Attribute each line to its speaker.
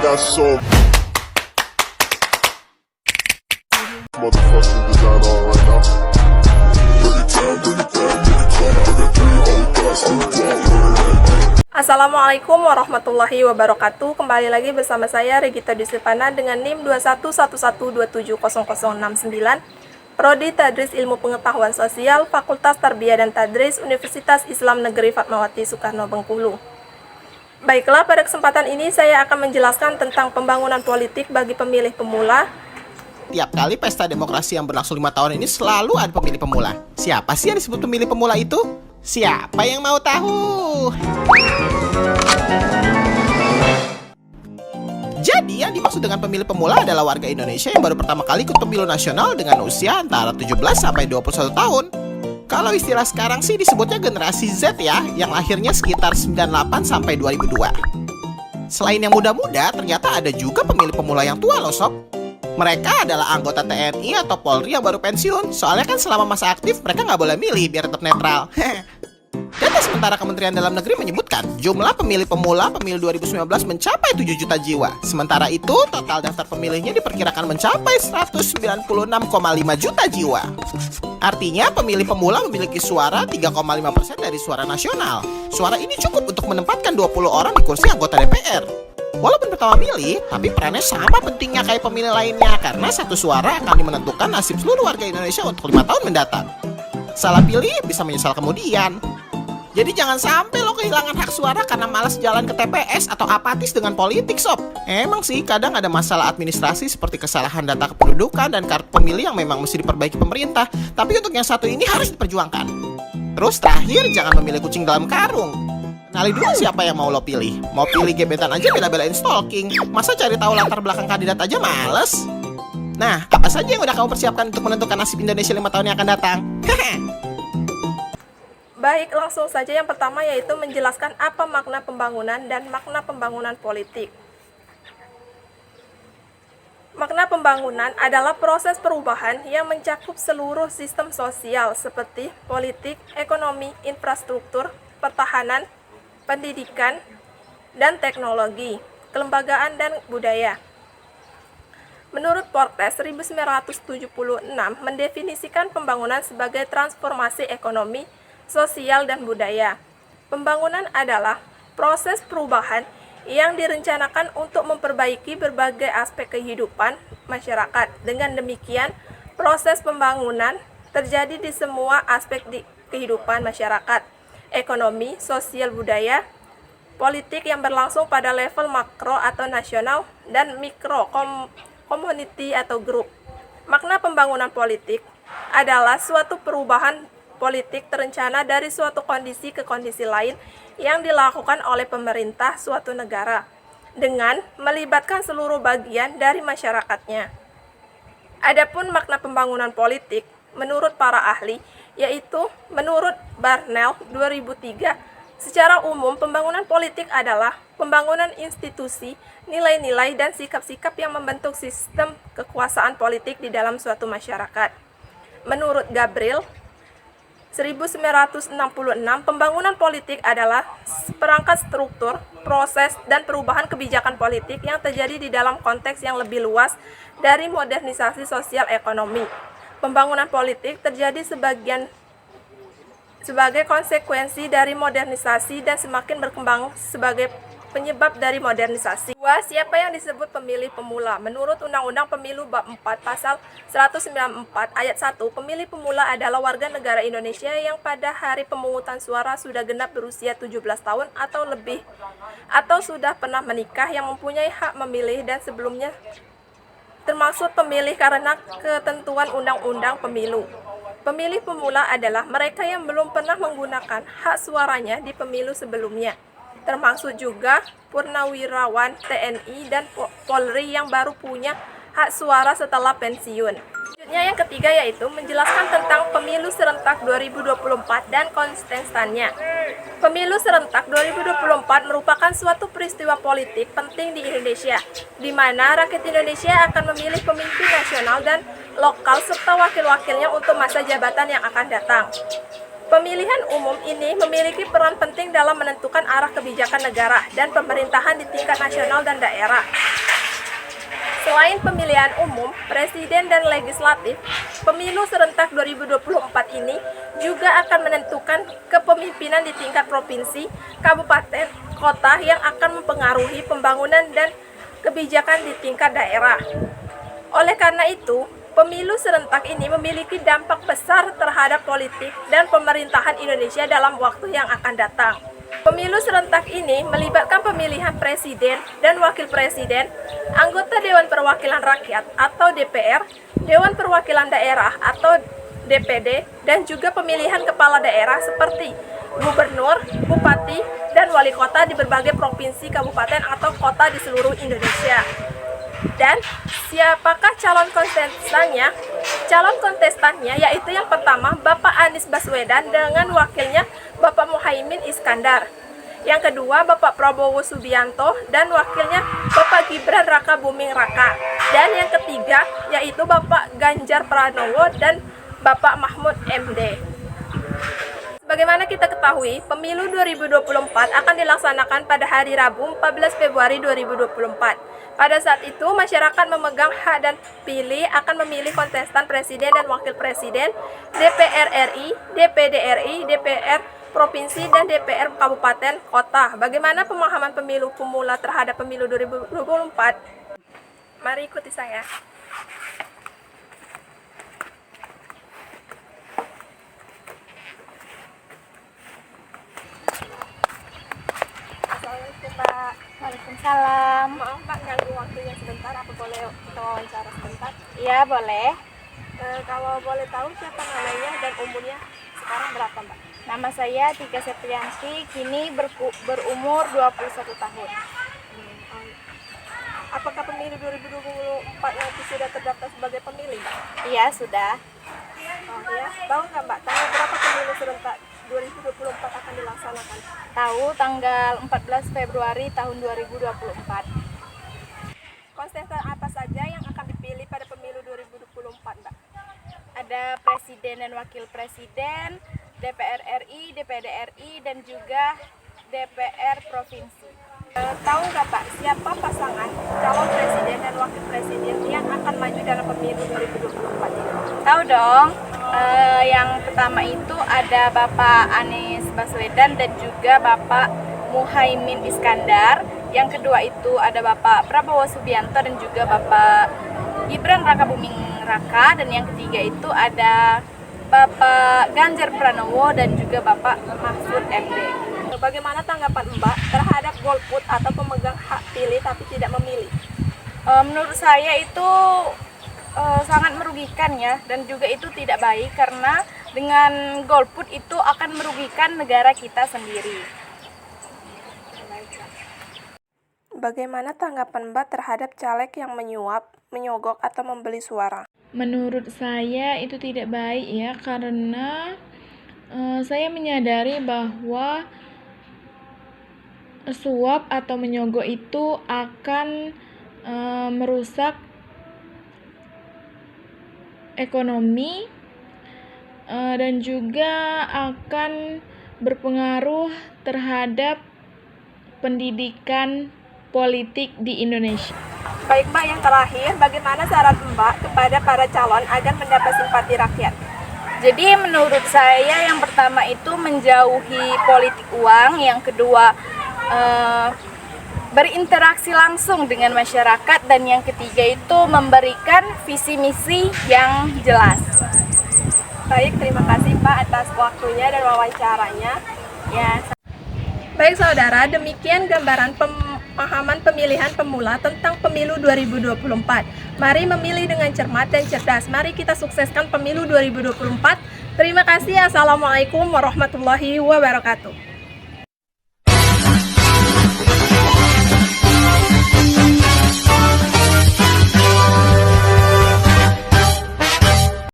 Speaker 1: got so motherfucking design on right now. Bring it down, bring it down, bring it down. I got 3 old guys to
Speaker 2: Assalamualaikum warahmatullahi wabarakatuh. Kembali lagi bersama saya Regita Disipana dengan NIM 2111270069, Prodi Tadris Ilmu Pengetahuan Sosial, Fakultas Tarbiyah dan Tadris, Universitas Islam Negeri Fatmawati Soekarno Bengkulu. Baiklah, pada kesempatan ini saya akan menjelaskan tentang pembangunan politik bagi pemilih pemula.
Speaker 3: Tiap kali pesta demokrasi yang berlangsung 5 tahun ini selalu ada pemilih pemula. Siapa sih yang disebut pemilih pemula itu? Siapa yang mau tahu? Jadi yang dimaksud dengan pemilih pemula adalah warga Indonesia yang baru pertama kali ikut pemilu nasional dengan usia antara 17 sampai 21 tahun. Kalau istilah sekarang sih disebutnya generasi Z ya, yang lahirnya sekitar 98 sampai 2002. Selain yang muda-muda, ternyata ada juga pemilih pemula yang tua loh sob. Mereka adalah anggota TNI atau Polri yang baru pensiun. Soalnya kan selama masa aktif mereka nggak boleh milih biar tetap netral. Data sementara Kementerian Dalam Negeri menyebutkan jumlah pemilih pemula pemilu 2019 mencapai 7 juta jiwa. Sementara itu total daftar pemilihnya diperkirakan mencapai 196,5 juta jiwa. Artinya pemilih pemula memiliki suara 3,5% dari suara nasional. Suara ini cukup untuk menempatkan 20 orang di kursi anggota DPR. Walaupun pertama milih, tapi perannya sama pentingnya kayak pemilih lainnya, karena satu suara akan menentukan nasib seluruh warga Indonesia untuk 5 tahun mendatang. Salah pilih bisa menyesal kemudian. Jadi jangan sampai lo kehilangan hak suara karena malas jalan ke TPS atau apatis dengan politik sob. Emang sih kadang ada masalah administrasi seperti kesalahan data kependudukan dan kartu pemilih yang memang mesti diperbaiki pemerintah. Tapi untuk yang satu ini harus diperjuangkan. Terus terakhir, jangan memilih kucing dalam karung. Kenali dulu siapa yang mau lo pilih. Mau pilih gebetan aja bela-belain stalking. Masa cari tahu latar belakang kandidat aja males? Nah, apa saja yang udah kamu persiapkan untuk menentukan nasib Indonesia 5 tahun yang akan datang?
Speaker 2: Baik, langsung saja yang pertama yaitu menjelaskan apa makna pembangunan dan makna pembangunan politik. Makna pembangunan adalah proses perubahan yang mencakup seluruh sistem sosial seperti politik, ekonomi, infrastruktur, pertahanan, pendidikan, dan teknologi, kelembagaan, dan budaya. Menurut Portes 1976 mendefinisikan pembangunan sebagai transformasi ekonomi, sosial, dan budaya. Pembangunan adalah proses perubahan yang direncanakan untuk memperbaiki berbagai aspek kehidupan masyarakat. Dengan demikian, proses pembangunan terjadi di semua aspek di kehidupan masyarakat, ekonomi, sosial, budaya, politik yang berlangsung pada level makro atau nasional dan mikro, community atau grup. Makna pembangunan politik adalah suatu perubahan politik terencana dari suatu kondisi ke kondisi lain yang dilakukan oleh pemerintah suatu negara dengan melibatkan seluruh bagian dari masyarakatnya. Adapun makna pembangunan politik menurut para ahli, yaitu menurut Barnell 2003, secara umum pembangunan politik adalah pembangunan institusi, nilai-nilai, dan sikap-sikap yang membentuk sistem kekuasaan politik di dalam suatu masyarakat. Menurut Gabriel 1966, pembangunan politik adalah perangkat struktur, proses, dan perubahan kebijakan politik yang terjadi di dalam konteks yang lebih luas dari modernisasi sosial ekonomi. Pembangunan politik terjadi sebagai konsekuensi dari modernisasi dan semakin berkembang sebagai penyebab dari modernisasi. Siapa yang disebut pemilih pemula? Menurut Undang-Undang Pemilu Bab 4 Pasal 194 Ayat 1, pemilih pemula adalah warga negara Indonesia yang pada hari pemungutan suara sudah genap berusia 17 tahun atau lebih, atau sudah pernah menikah yang mempunyai hak memilih dan sebelumnya termasuk pemilih karena ketentuan Undang-Undang Pemilu. Pemilih pemula adalah mereka yang belum pernah menggunakan hak suaranya di pemilu sebelumnya, termasuk juga purnawirawan TNI dan Polri yang baru punya hak suara setelah pensiun. Selanjutnya yang ketiga yaitu menjelaskan tentang pemilu serentak 2024 dan kontestannya. Pemilu serentak 2024 merupakan suatu peristiwa politik penting di Indonesia, di mana rakyat Indonesia akan memilih pemimpin nasional dan lokal serta wakil-wakilnya untuk masa jabatan yang akan datang. Pemilihan umum ini memiliki peran penting dalam menentukan arah kebijakan negara dan pemerintahan di tingkat nasional dan daerah. Selain pemilihan umum, presiden dan legislatif, pemilu serentak 2024 ini juga akan menentukan kepemimpinan di tingkat provinsi, kabupaten, kota yang akan mempengaruhi pembangunan dan kebijakan di tingkat daerah. Oleh karena itu, pemilu serentak ini memiliki dampak besar terhadap politik dan pemerintahan Indonesia dalam waktu yang akan datang. Pemilu serentak ini melibatkan pemilihan presiden dan wakil presiden, anggota Dewan Perwakilan Rakyat atau DPR, Dewan Perwakilan Daerah atau DPD, dan juga pemilihan kepala daerah seperti gubernur, bupati, dan wali kota di berbagai provinsi, kabupaten, atau kota di seluruh Indonesia. Dan siapakah calon kontestannya? Calon kontestannya yaitu yang pertama Bapak Anies Baswedan dengan wakilnya Bapak Muhaimin Iskandar. Yang kedua Bapak Prabowo Subianto dan wakilnya Bapak Gibran Raka Buming Raka. Dan yang ketiga yaitu Bapak Ganjar Pranowo dan Bapak Mahfud MD. Bagaimana kita ketahui, pemilu 2024 akan dilaksanakan pada hari Rabu 14 Februari 2024. Pada saat itu, masyarakat memegang hak dan pilih akan memilih kontestan presiden dan wakil presiden, DPR RI, DPD RI, DPR Provinsi, dan DPR Kabupaten Kota. Bagaimana pemahaman pemilu pemula terhadap pemilu 2024? Mari ikuti saya. Assalamualaikum, Mbak.
Speaker 4: Waalaikumsalam.
Speaker 2: Maaf Mbak, ganggu waktunya sebentar, apa boleh kita wawancara sebentar?
Speaker 4: Iya, boleh.
Speaker 2: Kalau boleh tahu siapa namanya dan umurnya sekarang berapa Mbak?
Speaker 4: Nama saya Tika Septrianti, kini berumur 21 tahun.
Speaker 2: Apakah pemilu 2024 nanti sudah terdaftar sebagai pemilih Mbak?
Speaker 4: Iya, sudah.
Speaker 2: Oh ya, tahu nggak Mbak, tanggal berapa pemilu serentak 2024 akan dilaksanakan?
Speaker 4: Tahu tanggal 14 Februari tahun 2024.
Speaker 2: Kontestan apa saja yang akan dipilih pada pemilu 2024 Mbak?
Speaker 4: Ada presiden dan wakil presiden, DPR RI, DPD RI, dan juga DPR Provinsi.
Speaker 2: Tahu nggak Pak, siapa pasangan calon presiden dan wakil presiden yang akan maju dalam pemilu 2024 ini?
Speaker 4: Tahu dong, yang pertama itu ada Bapak Anies Baswedan dan juga Bapak Muhaimin Iskandar. Yang kedua itu ada Bapak Prabowo Subianto dan juga Bapak Gibran Raka Buming Raka. Dan yang ketiga itu ada Bapak Ganjar Pranowo dan juga Bapak Mahfud MD.
Speaker 2: Bagaimana tanggapan Mbak terhadap golput atau pemegang hak pilih tapi tidak memilih?
Speaker 4: Menurut saya itu sangat merugikan ya, dan juga itu tidak baik karena dengan golput itu akan merugikan negara kita sendiri.
Speaker 2: Bagaimana tanggapan Mbak terhadap caleg yang menyuap, menyogok, atau membeli suara?
Speaker 5: Menurut saya itu tidak baik ya, karena saya menyadari bahwa suap atau menyogok itu akan merusak ekonomi dan juga akan berpengaruh terhadap pendidikan politik di Indonesia.
Speaker 2: Baik Mbak, yang terakhir, bagaimana saran Mbak kepada para calon agar mendapat simpati rakyat?
Speaker 4: Jadi menurut saya yang pertama itu menjauhi politik uang, yang kedua berinteraksi langsung dengan masyarakat, dan yang ketiga itu memberikan visi misi yang jelas.
Speaker 2: Baik, terima kasih Mbak atas waktunya dan wawancaranya.
Speaker 4: Ya.
Speaker 2: Baik saudara, demikian gambaran pemahaman pemilihan pemula tentang pemilu 2024. Mari memilih dengan cermat dan cerdas. Mari kita sukseskan pemilu 2024. Terima kasih. Assalamualaikum warahmatullahi wabarakatuh.